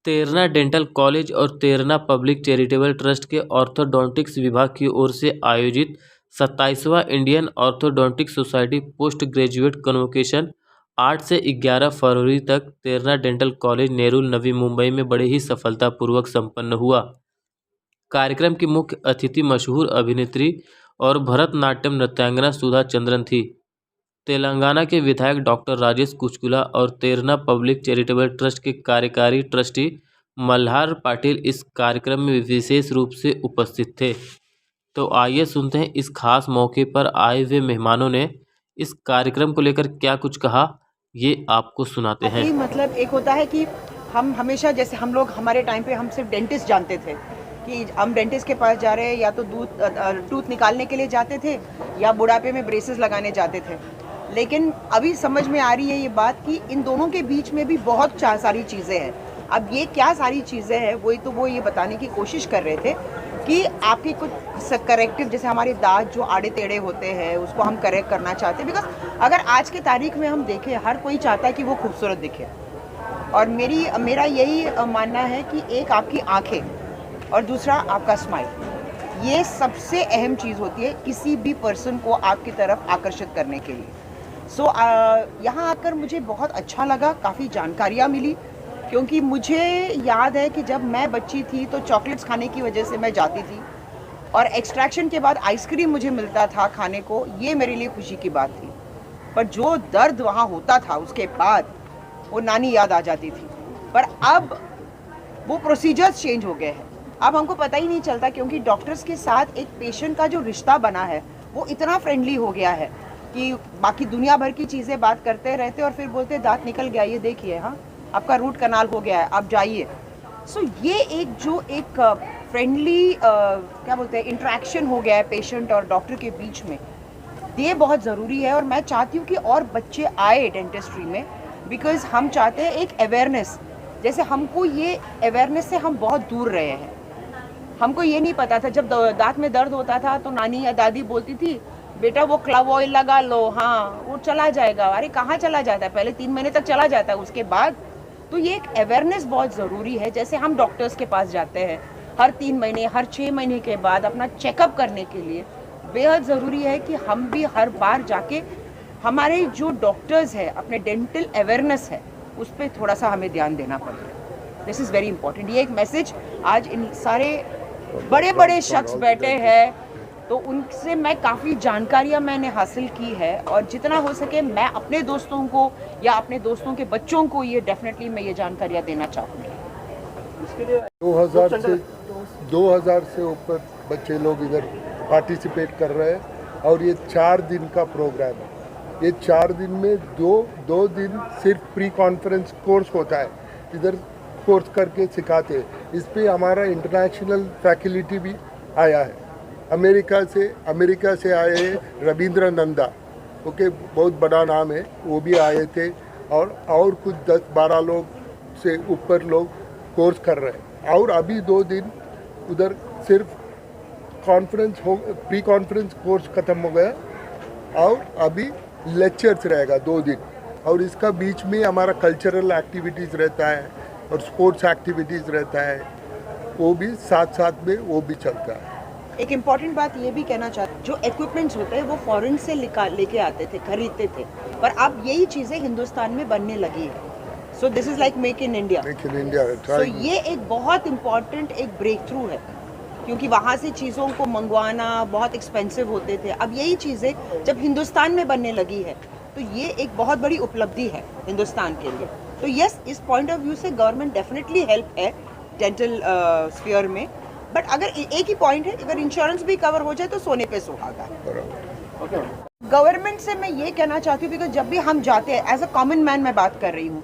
तेरना Dental College और Terna Public Charitable Trust के orthodontics विभाग की ओर से आयोजित 27वां Indian Orthodontics Society post graduate convocation 8 से 11 फरवरी तक तेरना डेंटल कॉलेज नेरुल नवी मुंबई में बड़े ही सफलतापूर्वक संपन्न हुआ। कार्यक्रम की मुख्य अतिथि मशहूर अभिनेत्री और भरतनाट्यम नृत्यांगना सुधा चंद्रन थी। तेलंगाना के विधायक डॉक्टर राजेश कुचकुला और तेरना पब्लिक चैरिटेबल ट्रस्ट के कार्यकारी ट्रस्टी मल्हार पाटिल इस कार्यक्रम में विशेष रूप से उपस्थित थे। तो आइए सुनते हैं इस खास मौके पर आए हुए मेहमानों ने इस कार्यक्रम को लेकर क्या कुछ कहा, ये आपको सुनाते हैं। मतलब एक होता है कि हम हमेशा, जैसे हम लोग हमारे टाइम पे हम सिर्फ डेंटिस्ट जानते थे कि हम डेंटिस्ट के पास जा रहे हैं, या तो टूथ निकालने के लिए जाते थे या बुढ़ापे में ब्रेसेस लगाने जाते थे। लेकिन अभी समझ में आ रही है ये बात कि इन दोनों के बीच में भी बहुत सारी चीज़ें हैं। अब ये क्या सारी चीज़ें हैं वो ये बताने की कोशिश कर रहे थे कि आपके कुछ करेक्टिव, जैसे हमारे दांत जो आड़े टेढ़े होते हैं उसको हम करेक्ट करना चाहते हैं। बिकॉज अगर आज के तारीख में हम देखें, हर कोई चाहता है कि वो खूबसूरत दिखे, और मेरा यही मानना है कि एक आपकी आंखें और दूसरा आपका स्माइल, ये सबसे अहम चीज़ होती है किसी भी पर्सन को आपकी तरफ आकर्षित करने के लिए। यहाँ आकर मुझे बहुत अच्छा लगा, काफ़ी जानकारियाँ मिली, क्योंकि मुझे याद है कि जब मैं बच्ची थी तो चॉकलेट्स खाने की वजह से मैं जाती थी, और एक्सट्रैक्शन के बाद आइसक्रीम मुझे मिलता था खाने को, ये मेरे लिए खुशी की बात थी। पर जो दर्द वहाँ होता था उसके बाद वो नानी याद आ जाती थी। पर अब वो प्रोसीजर्स चेंज हो गए हैं, अब हमको पता ही नहीं चलता, क्योंकि डॉक्टर्स के साथ एक पेशेंट का जो रिश्ता बना है वो इतना फ्रेंडली हो गया है कि बाकी दुनिया भर की चीज़ें बात करते रहते और फिर बोलते दांत निकल गया, ये देखिए, हाँ आपका रूट कनाल हो गया है, आप जाइए। सो ये एक फ्रेंडली क्या बोलते हैं, इंटरेक्शन हो गया है पेशेंट और डॉक्टर के बीच में, ये बहुत ज़रूरी है। और मैं चाहती हूँ कि और बच्चे आए डेंटिस्ट्री में, बिकॉज हम चाहते हैं एक अवेयरनेस, जैसे हमको ये अवेयरनेस से हम बहुत दूर रहे हैं। हमको ये नहीं पता था, जब दांत में दर्द होता था तो नानी या दादी बोलती थी बेटा वो क्लव ऑयल लगा लो, हाँ वो चला जाएगा। अरे कहाँ चला जाता है, पहले 3 महीने तक चला जाता है, उसके बाद। तो ये एक अवेयरनेस बहुत ज़रूरी है। जैसे हम डॉक्टर्स के पास जाते हैं हर 3 महीने, हर 6 महीने के बाद अपना चेकअप करने के लिए, बेहद ज़रूरी है कि हम भी हर बार जाके हमारे जो डॉक्टर्स हैं अपने डेंटल अवेयरनेस है उस पर थोड़ा सा हमें ध्यान देना पड़ेगा। This is very important. ये एक मैसेज आज इन सारे बड़े बड़े शख्स बैठे हैं, तो उनसे मैं काफ़ी जानकारियाँ मैंने हासिल की है, और जितना हो सके मैं अपने दोस्तों को या अपने दोस्तों के बच्चों को ये डेफिनेटली मैं ये जानकारियाँ देना चाहूँगी। 2000 से ऊपर बच्चे लोग इधर पार्टिसिपेट कर रहे हैं, और ये 4 दिन का प्रोग्राम है। ये 4 दिन में दो दिन सिर्फ प्री कॉन्फ्रेंस कोर्स होता है, इधर कोर्स करके सिखाते हैं। इस पे हमारा इंटरनेशनल फैकल्टी भी आया है, अमेरिका से आए हैं रविंद्र नंदा, ओके, बहुत बड़ा नाम है, वो भी आए थे, और कुछ 10-12 लोग से ऊपर लोग कोर्स कर रहे हैं। और अभी 2 दिन उधर सिर्फ प्री कॉन्फ्रेंस कोर्स ख़त्म हो गया, और अभी लेक्चर्स रहेगा 2 दिन, और इसका बीच में हमारा कल्चरल एक्टिविटीज़ रहता है और स्पोर्ट्स एक्टिविटीज़ रहता है, वो भी साथ में वो भी चलता है। एक इम्पॉर्टेंट बात ये भी कहना चाहते, जो इक्विपमेंट्स होते हैं वो फॉरेन से लेके आते थे, खरीदते थे, पर अब यही चीज़ें हिंदुस्तान में बनने लगी है। So this is like make in India. So ये एक बहुत इम्पॉर्टेंट एक ब्रेक थ्रू है, क्योंकि वहाँ से चीज़ों को मंगवाना बहुत एक्सपेंसिव होते थे। अब यही चीज़ें जब हिंदुस्तान में बनने लगी है तो ये एक बहुत बड़ी उपलब्धि है हिंदुस्तान के लिए। तो यस, इस पॉइंट ऑफ व्यू से गवर्नमेंट डेफिनेटली हेल्प है डेंटल स्फीयर में। बट अगर एक ही पॉइंट है, अगर इंश्योरेंस भी कवर हो जाए तो सोने पे सुहागा है। गवर्नमेंट से मैं ये कहना चाहती हूँ, बिकॉज जब भी हम जाते हैं, एज अ कॉमन मैन मैं बात कर रही हूँ,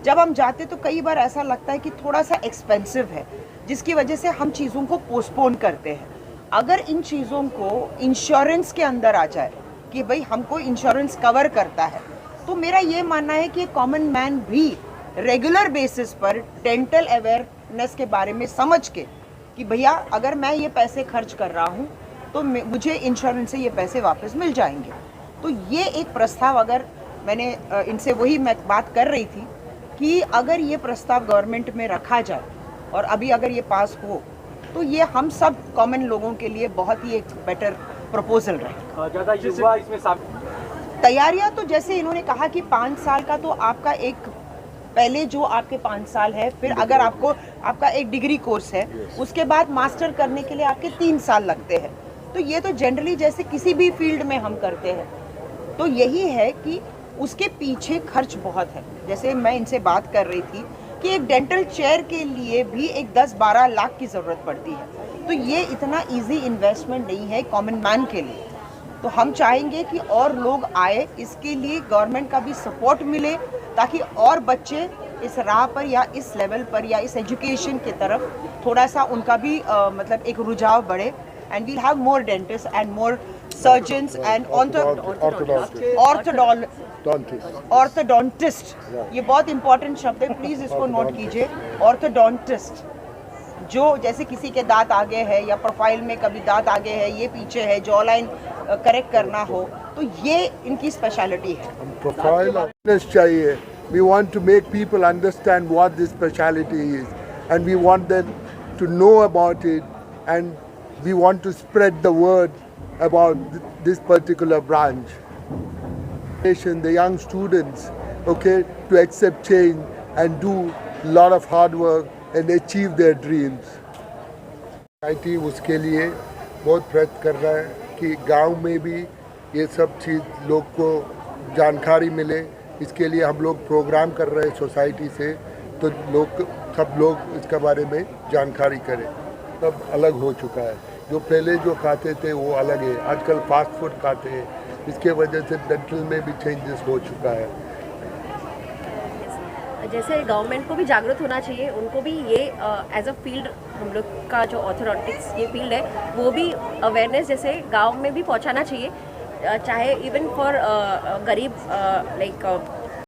जब हम जाते तो कई बार ऐसा लगता है कि थोड़ा सा एक्सपेंसिव है, जिसकी वजह से हम चीज़ों को पोस्टपोन करते हैं। अगर इन चीज़ों को इंश्योरेंस के अंदर आ जाए कि भाई हमको इंश्योरेंस कवर करता है, तो मेरा ये मानना है कि कॉमन मैन भी रेगुलर बेसिस पर डेंटल अवेयरनेस के बारे में समझ के कि भैया अगर मैं ये पैसे खर्च कर रहा हूँ तो मुझे इंश्योरेंस से ये पैसे वापस मिल जाएंगे। तो ये एक प्रस्ताव, अगर मैंने इनसे वही मैं बात कर रही थी कि अगर ये प्रस्ताव गवर्नमेंट में रखा जाए और अभी अगर ये पास हो तो ये हम सब कॉमन लोगों के लिए बहुत ही एक बेटर प्रपोजल रहे। ज़्यादा युवा इसमें तैयारियां तो जैसे इन्होंने कहा कि 5 साल का तो आपका एक पहले जो आपके 5 साल है, फिर अगर आपका एक डिग्री कोर्स है, उसके बाद मास्टर करने के लिए आपके 3 साल लगते हैं। तो ये तो जनरली जैसे किसी भी फील्ड में हम करते हैं, तो यही है कि उसके पीछे खर्च बहुत है। जैसे मैं इनसे बात कर रही थी कि एक डेंटल चेयर के लिए भी एक 10-12 लाख की ज़रूरत पड़ती है। तो ये इतना इजी इन्वेस्टमेंट नहीं है कॉमन मैन के लिए। तो हम चाहेंगे कि और लोग आए, इसके लिए गवर्नमेंट का भी सपोर्ट मिले ताकि और बच्चे इस राह पर या इस लेवल पर या इस एजुकेशन की तरफ थोड़ा सा उनका भी मतलब एक रुझाव बढ़े। And we'll have more dentist and more surgeons and orthodontist. ये बहुत इंपॉर्टेंट शब्द है, प्लीज इसको नोट कीजिए। ऑर्थोडोंटिस्ट, जो जैसे किसी के दांत आगे है या प्रोफाइल में कभी दांत आगे है, ये पीछे है, जॉ लाइन करेक्ट करना हो, तो ये इनकी स्पेशलिटी है। प्रोफाइल अवेयरनेस चाहिए। We want to make people understand what this specialty is, and we want them to know about it, and we want to spread the word about this particular branch. The young students, okay, to accept change and do a lot of hard work and achieve their dreams. IT उसके लिए बहुत प्रयत्न कर रहा है कि गांव में भी ये सब चीज़ लोग को जानकारी मिले। इसके लिए हम लोग प्रोग्राम कर रहे हैं सोसाइटी से, तो सब लोग इसके बारे में जानकारी करें। सब अलग हो चुका है, जो पहले जो खाते थे वो अलग है, आजकल फास्ट फूड खाते हैं, इसके वजह से डेंटल में भी चेंजेस हो चुका है। जैसे गवर्नमेंट को भी जागरूक होना चाहिए, उनको भी ये एज अ फील्ड, हम लोग का जो ऑर्थोडोंटिक्स ये फील्ड है वो भी अवेयरनेस जैसे गांव में भी पहुंचाना चाहिए, चाहे इवन फॉर गरीब लाइक